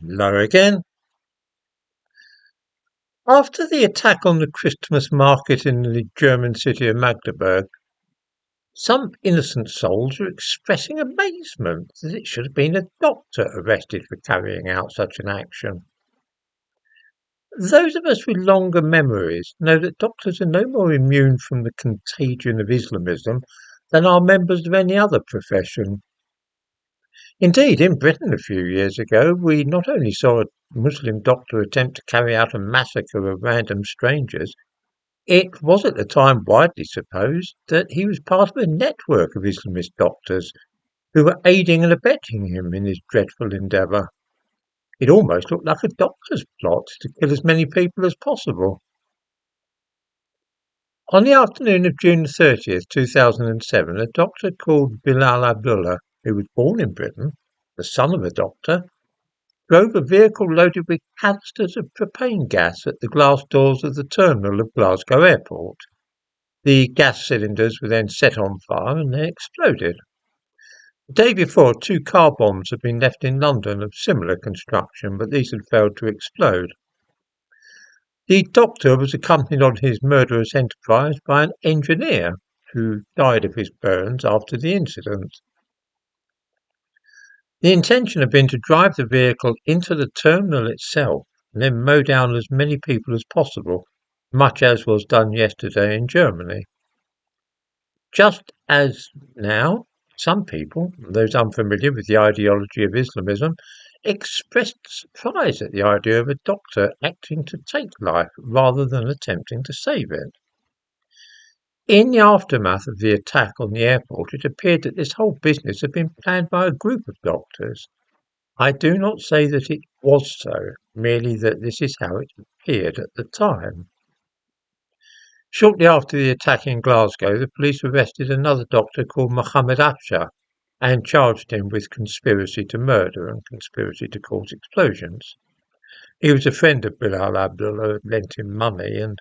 Low again. After the attack on the Christmas market in the German city of Magdeburg, some innocent souls are expressing amazement that it should have been a doctor arrested for carrying out such an action. Those of us with longer memories know that doctors are no more immune from the contagion of Islamism than are members of any other profession. Indeed, in Britain a few years ago, we not only saw a Muslim doctor attempt to carry out a massacre of random strangers, it was at the time widely supposed that he was part of a network of Islamist doctors who were aiding and abetting him in his dreadful endeavour. It almost looked like a doctor's plot to kill as many people as possible. On the afternoon of June 30th, 2007, a doctor called Bilal Abdullah, who was born in Britain, the son of a doctor, drove a vehicle loaded with canisters of propane gas at the glass doors of the terminal of Glasgow Airport. The gas cylinders were then set on fire and they exploded. The day before, 2 car bombs had been left in London of similar construction, but these had failed to explode. The doctor was accompanied on his murderous enterprise by an engineer who died of his burns after the incident. The intention had been to drive the vehicle into the terminal itself and then mow down as many people as possible, much as was done yesterday in Germany. Just as now, some people, those unfamiliar with the ideology of Islamism, expressed surprise at the idea of a doctor acting to take life rather than attempting to save it. In the aftermath of the attack on the airport, it appeared that this whole business had been planned by a group of doctors. I do not say that it was so, merely that this is how it appeared at the time. Shortly after the attack in Glasgow, the police arrested another doctor called Mohammed Afshar and charged him with conspiracy to murder and conspiracy to cause explosions. He was a friend of Bilal Abdullah, had lent him money, and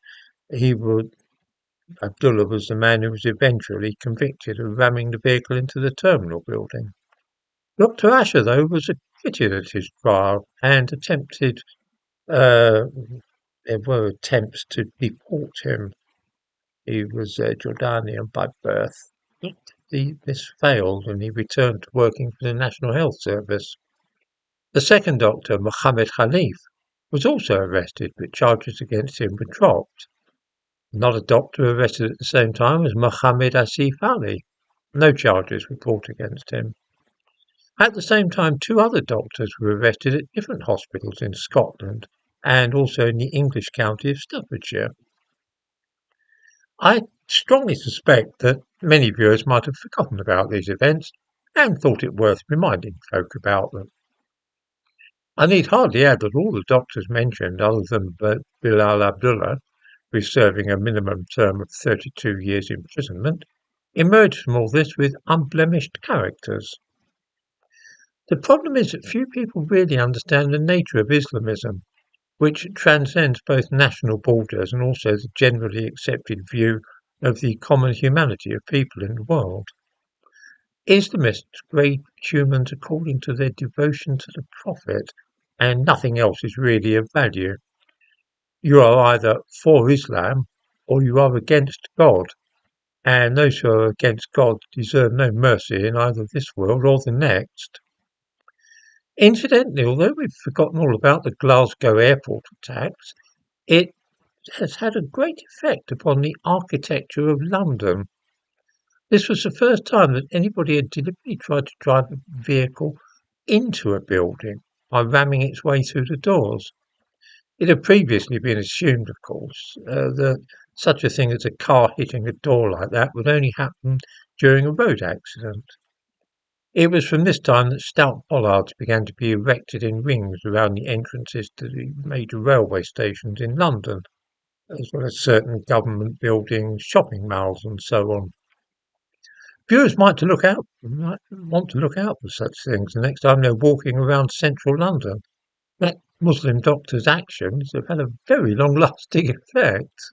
Abdullah was the man who was eventually convicted of ramming the vehicle into the terminal building. Dr. Asher, though, was acquitted at his trial and there were attempts to deport him. He was Jordanian by birth. This failed and he returned to working for the National Health Service. The second doctor, Mohammed Khalif, was also arrested, but charges against him were dropped. Another doctor arrested at the same time was Mohammed Asif Ali. No charges were brought against him. At the same time, 2 other doctors were arrested at different hospitals in Scotland and also in the English county of Staffordshire. I strongly suspect that many viewers might have forgotten about these events and thought it worth reminding folk about them. I need hardly add that all the doctors mentioned, other than Bilal Abdullah, who is serving a minimum term of 32 years imprisonment, emerged from all this with unblemished characters. The problem is that few people really understand the nature of Islamism, which transcends both national borders and also the generally accepted view of the common humanity of people in the world. Islamists grade humans according to their devotion to the Prophet, and nothing else is really of value. You are either for Islam or you are against God, and those who are against God deserve no mercy in either this world or the next. Incidentally, although we've forgotten all about the Glasgow airport attacks, it has had a great effect upon the architecture of London. This was the first time that anybody had deliberately tried to drive a vehicle into a building by ramming its way through the doors. It had previously been assumed, of course, that such a thing as a car hitting a door like that would only happen during a road accident. It was from this time that stout bollards began to be erected in rings around the entrances to the major railway stations in London, as well as certain government buildings, shopping malls, and so on. Viewers might want to look out for such things the next time they're walking around central London. That Muslim doctor's actions have had a very long-lasting effect.